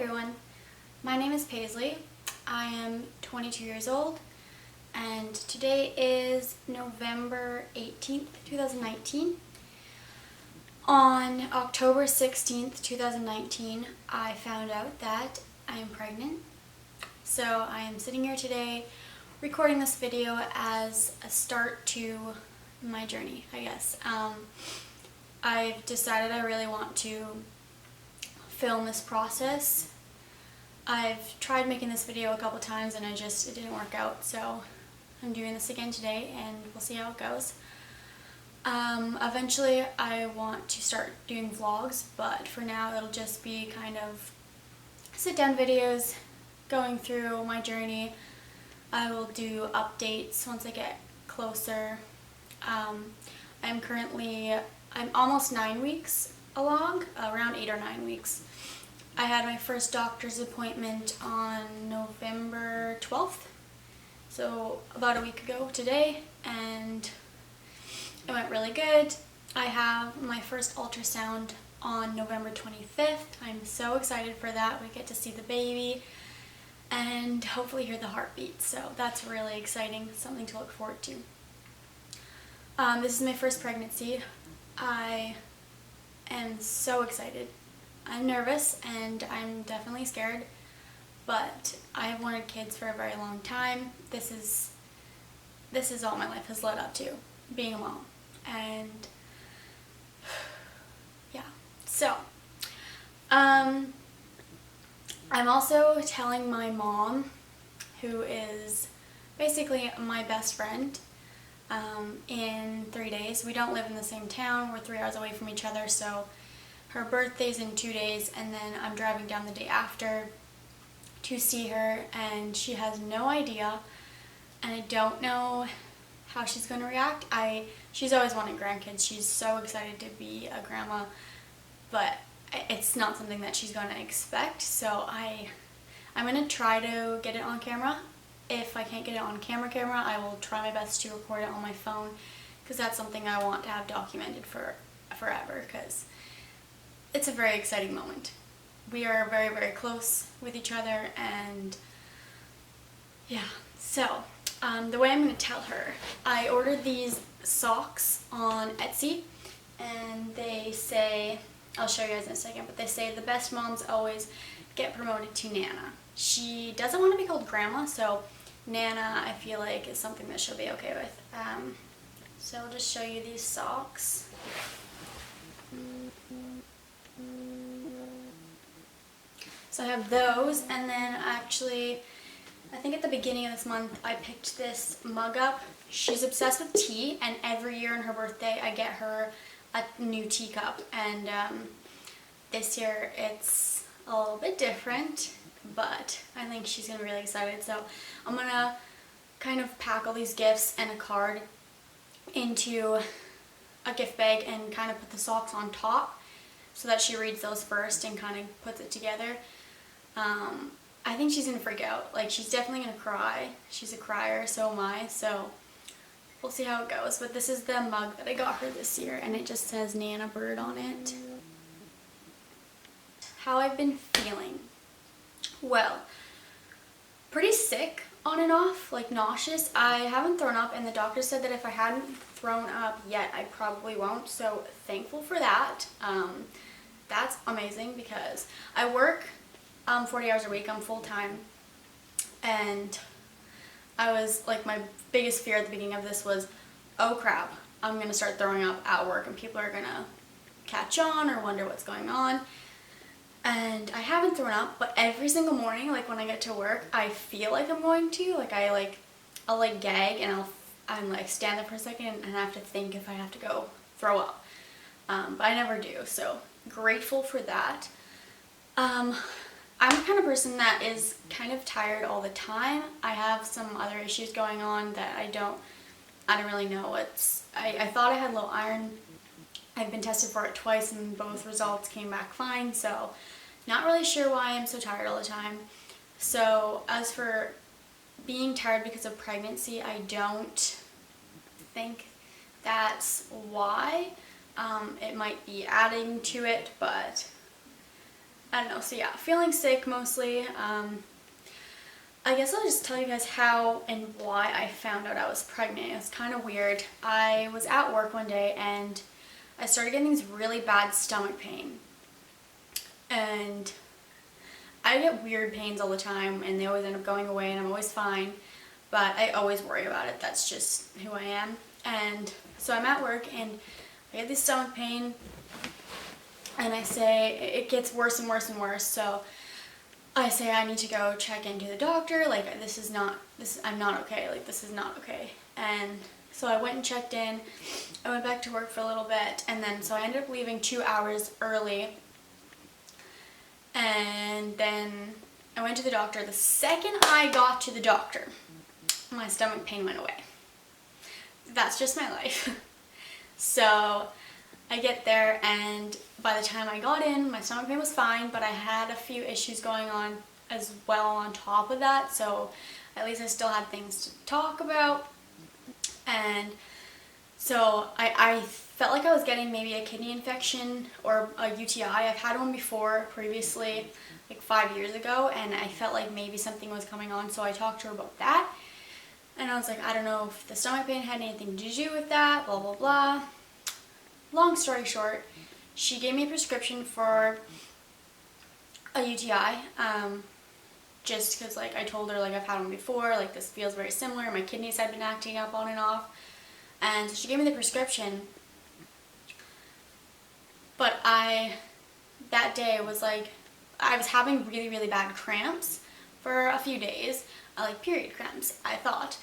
everyone, my name is Paisley. I am 22 years old and today is November 18th, 2019. On October 16th, 2019, I found out that I am pregnant. So I am sitting here today recording this video as a start to my journey, I guess. I've decided I really want to film this process. I've tried making this video a couple times and it didn't work out, so I'm doing this again today and we'll see how it goes. Eventually I want to start doing vlogs, but for now it'll just be kind of sit down videos going through my journey. I will do updates once I get closer. I'm almost 9 weeks along, around 8 or 9 weeks. I had my first doctor's appointment on November 12th, so about a week ago today, and it went really good. I have my first ultrasound on November 25th. I'm so excited for that. We get to see the baby and hopefully hear the heartbeat, so that's really exciting, something to look forward to. This is my first pregnancy. I am so excited. I'm nervous and I'm definitely scared, but I have wanted kids for a very long time. This is all my life has led up to, being a mom. And yeah, so I'm also telling my mom, who is basically my best friend, in 3 days. We don't live in the same town, we're 3 hours away from each other, so her birthday's in 2 days and then I'm driving down the day after to see her, and she has no idea and I don't know how she's going to react. She's always wanted grandkids. She's so excited to be a grandma, but it's not something that she's going to expect, so I'm going to try to get it on camera. If I can't get it on camera, I will try my best to record it on my phone, because that's something I want to have documented for forever, because it's a very exciting moment. We are very, very close with each other, and yeah. So the way I'm going to tell her, I ordered these socks on Etsy, and they say, I'll show you guys in a second, but they say the best moms always get promoted to Nana. She doesn't want to be called grandma, so Nana I feel like is something that she'll be okay with. So I'll just show you these socks. So I have those, and then actually I think at the beginning of this month I picked this mug up. She's obsessed with tea, and every year on her birthday I get her a new teacup, and this year it's a little bit different, but I think she's going to be really excited. So I'm going to kind of pack all these gifts and a card into a gift bag and kind of put the socks on top so that she reads those first and kind of puts it together. I think she's going to freak out. Like, she's definitely going to cry. She's a crier, so am I, so we'll see how it goes. But this is the mug that I got her this year, and it just says Nana Bird on it. How I've been feeling. Well, pretty sick on and off, like nauseous. I haven't thrown up, and the doctor said that if I hadn't thrown up yet, I probably won't, so thankful for that. That's amazing, because I work 40 hours a week. I'm full-time, and I was like, my biggest fear at the beginning of this was, oh crap, I'm gonna start throwing up at work and people are gonna catch on or wonder what's going on. And I haven't thrown up, but every single morning, like when I get to work, I feel like I'm going to, like I'll like gag, and I'm like stand there for a second and I have to think if I have to go throw up. But I never do, so grateful for that. I'm the kind of person that is kind of tired all the time. I have some other issues going on that I don't really know what's. I thought I had low iron. I've been tested for it twice and both results came back fine, so not really sure why I'm so tired all the time. So as for being tired because of pregnancy, I don't think that's why. It might be adding to it, but I don't know. So yeah, feeling sick mostly. I guess I'll just tell you guys how and why I found out I was pregnant. It was kind of weird. I was at work one day and I started getting these really bad stomach pain. And I get weird pains all the time and they always end up going away and I'm always fine. But I always worry about it. That's just who I am. And so I'm at work and I get this stomach pain and I say it gets worse and worse and worse. So I say I need to go check into the doctor. Like I'm not okay. Like this is not okay. And so I went and checked in. I went back to work for a little bit and then so I ended up leaving 2 hours early. And then I went to the doctor. The second I got to the doctor, my stomach pain went away. That's just my life. So I get there and by the time I got in, my stomach pain was fine, but I had a few issues going on as well on top of that, so at least I still had things to talk about. And so I felt like I was getting maybe a kidney infection or a UTI. I've had one before previously, like 5 years ago, and I felt like maybe something was coming on, so I talked to her about that. And I was like, I don't know if the stomach pain had anything to do with that, blah, blah, blah. Long story short, she gave me a prescription for a UTI, just because like I told her like I've had one before, like this feels very similar, my kidneys had been acting up on and off, and so she gave me the prescription, but that day was like, I was having really, really bad cramps for a few days, like period cramps, I thought,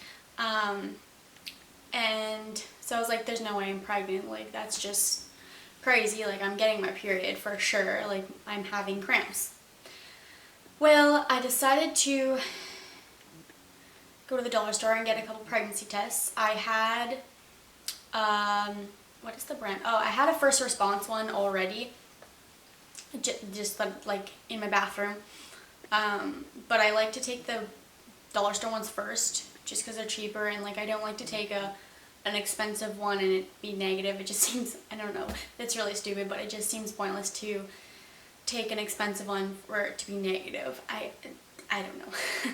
and so I was like, there's no way I'm pregnant, like that's just crazy, like I'm getting my period for sure, like I'm having cramps. Well, I decided to go to the dollar store and get a couple pregnancy tests. I had, what is the brand? Oh, I had a first response one already, just like in my bathroom, but I like to take the dollar store ones first, just because they're cheaper, and like I don't like to take an expensive one and it be negative. It just seems, I don't know, it's really stupid, but it just seems pointless to take an expensive one for it to be negative. I don't know.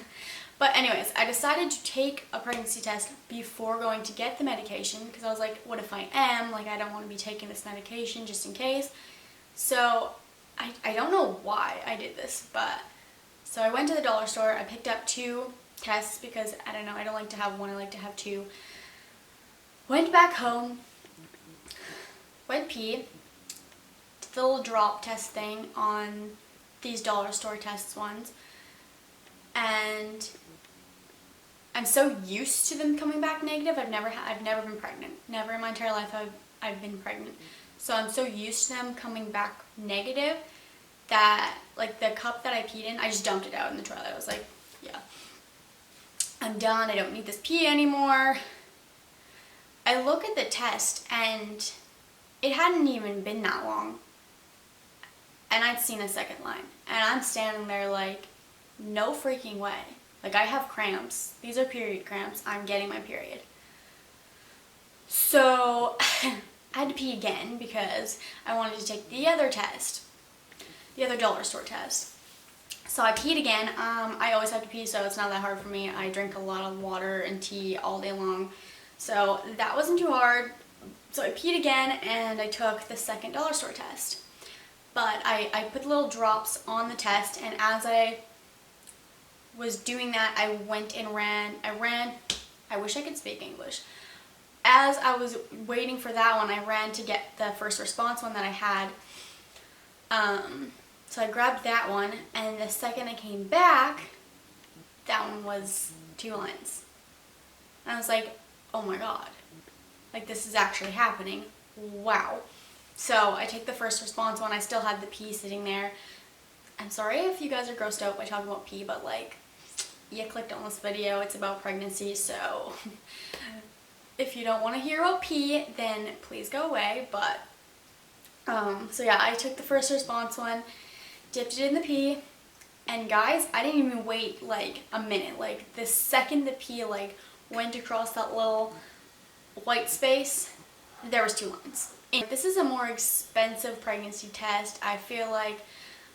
But anyways, I decided to take a pregnancy test before going to get the medication because I was like, what if I am? Like I don't want to be taking this medication just in case. So I don't know why I did this, but so I went to the dollar store. I picked up 2 tests because I don't know, I don't like to have one, I like to have 2. Went back home, went pee, did the little drop test thing on these dollar store tests ones, and I'm so used to them coming back negative. I've never been pregnant. Never in my entire life I've been pregnant. So I'm so used to them coming back negative that like the cup that I peed in, I just dumped it out in the toilet. I was like, yeah, I'm done. I don't need this pee anymore. I look at the test and it hadn't even been that long and I'd seen a second line and I'm standing there like, no freaking way. Like I have cramps. These are period cramps. I'm getting my period. So I had to pee again because I wanted to take the other test, the other dollar store test. So I peed again. I always have to pee, so it's not that hard for me. I drink a lot of water and tea all day long. So that wasn't too hard. So I peed again and I took the second dollar store test. But I put little drops on the test, and as I was doing that, I went and ran. I wish I could speak English. As I was waiting for that one, I ran to get the first response one that I had. So I grabbed that one, and the second I came back, that one was 2 lines. And I was like, oh my god, like this is actually happening. Wow. So I take the first response one. I still had the pee sitting there. I'm sorry if you guys are grossed out by talking about pee, but like, you clicked on this video, it's about pregnancy, so if you don't want to hear about pee, then please go away. But so yeah, I took the first response one, dipped it in the pee, and guys, I didn't even wait like a minute. Like the second the pee like went across that little white space, there was 2 lines. And this is a more expensive pregnancy test. I feel like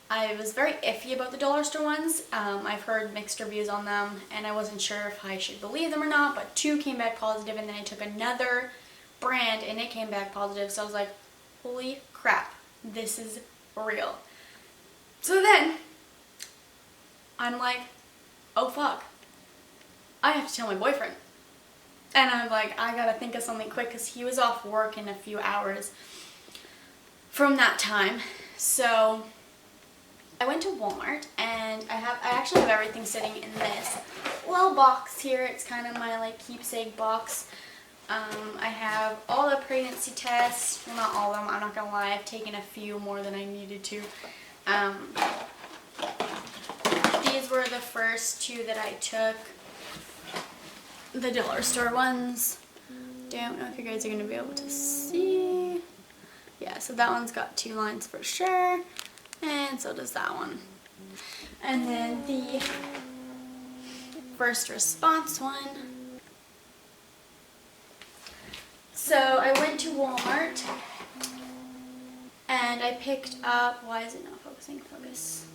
I was very iffy about the dollar store ones. I've heard mixed reviews on them and I wasn't sure if I should believe them or not, but 2 came back positive, and then I took another brand and it came back positive, so I was like, holy crap, this is real. So then I'm like, oh fuck, I have to tell my boyfriend. And I'm like, I gotta think of something quick, because he was off work in a few hours from that time. So I went to Walmart, and I actually have everything sitting in this little box here. It's kind of my like keepsake box. I have all the pregnancy tests. Well, not all of them, I'm not gonna lie, I've taken a few more than I needed to. These were the first 2 that I took. The dollar store ones. Don't know if you guys are going to be able to see. Yeah, so that one's got 2 lines for sure. And so does that one. And then the first response one. So I went to Walmart and I picked up, why is it not focusing? Focus.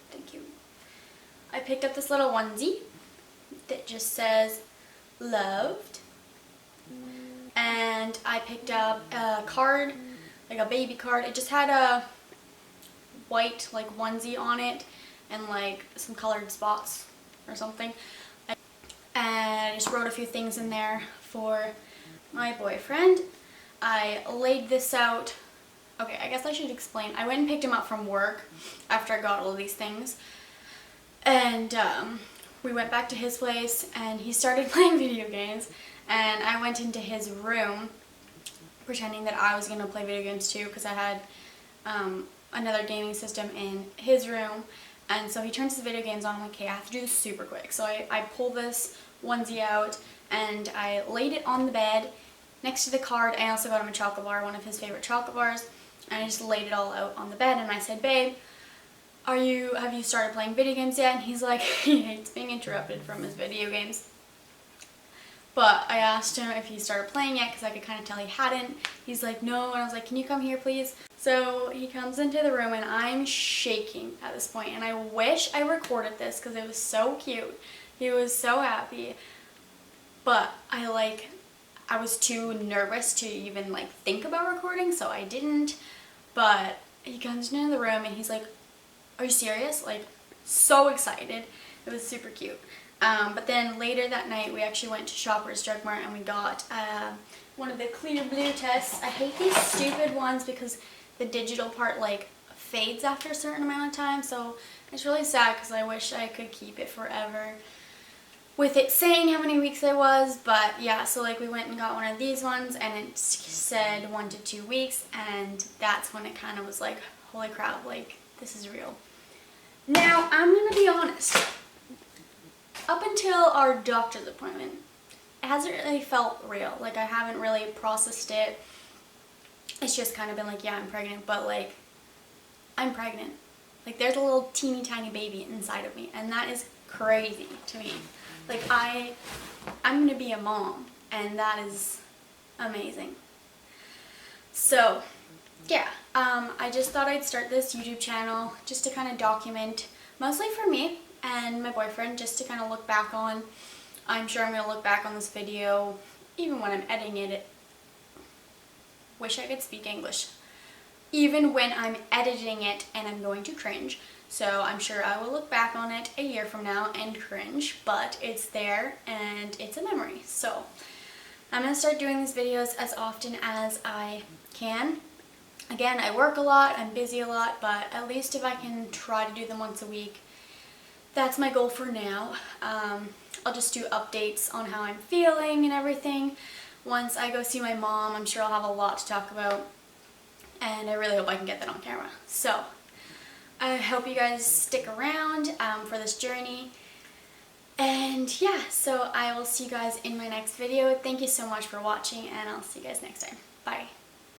Thank you. I picked up this little onesie that just says loved, and I picked up a card, like a baby card. It just had a white like onesie on it and like some colored spots or something, and I just wrote a few things in there for my boyfriend. I laid this out. Okay, I guess I should explain. I went and picked him up from work after I got all of these things, and we went back to his place and he started playing video games, and I went into his room pretending that I was going to play video games too, because I had another gaming system in his room. And so he turns his video games on. I'm like, okay, I have to do this super quick. So I pull this onesie out and I laid it on the bed next to the card. I also got him a chocolate bar, one of his favorite chocolate bars, and I just laid it all out on the bed, and I said, babe, have you started playing video games yet? And he's like, he hates being interrupted from his video games. But I asked him if he started playing yet, because I could kind of tell he hadn't. He's like, no. And I was like, can you come here, please? So he comes into the room, and I'm shaking at this point. And I wish I recorded this, because it was so cute. He was so happy. But I was too nervous to even like think about recording, so I didn't. But he comes into the room, and he's like, are you serious? Like, so excited. It was super cute. But then later that night, we actually went to Shoppers Drug Mart and we got one of the clear blue tests. I hate these stupid ones because the digital part like fades after a certain amount of time. So it's really sad because I wish I could keep it forever with it saying how many weeks I was. But yeah, so like we went and got one of these ones and it said 1 to 2 weeks, and that's when it kind of was like, holy crap, like this is real. Now, I'm going to be honest. Up until our doctor's appointment, it hasn't really felt real. Like, I haven't really processed it. It's just kind of been like, yeah, I'm pregnant, but like, I'm pregnant. Like, there's a little teeny tiny baby inside of me, and that is crazy to me. Like, I'm going to be a mom, and that is amazing. So, yeah, I just thought I'd start this YouTube channel just to kind of document, mostly for me and my boyfriend, just to kind of look back on. I'm sure I'm going to look back on this video, even when I'm editing it. Wish I could speak English. Even when I'm editing it, and I'm going to cringe. So I'm sure I will look back on it a year from now and cringe, but it's there and it's a memory. So I'm going to start doing these videos as often as I can. Again, I work a lot, I'm busy a lot, but at least if I can try to do them once a week, that's my goal for now. I'll just do updates on how I'm feeling and everything. Once I go see my mom, I'm sure I'll have a lot to talk about, and I really hope I can get that on camera. So I hope you guys stick around for this journey. And yeah, so I will see you guys in my next video. Thank you so much for watching, and I'll see you guys next time. Bye.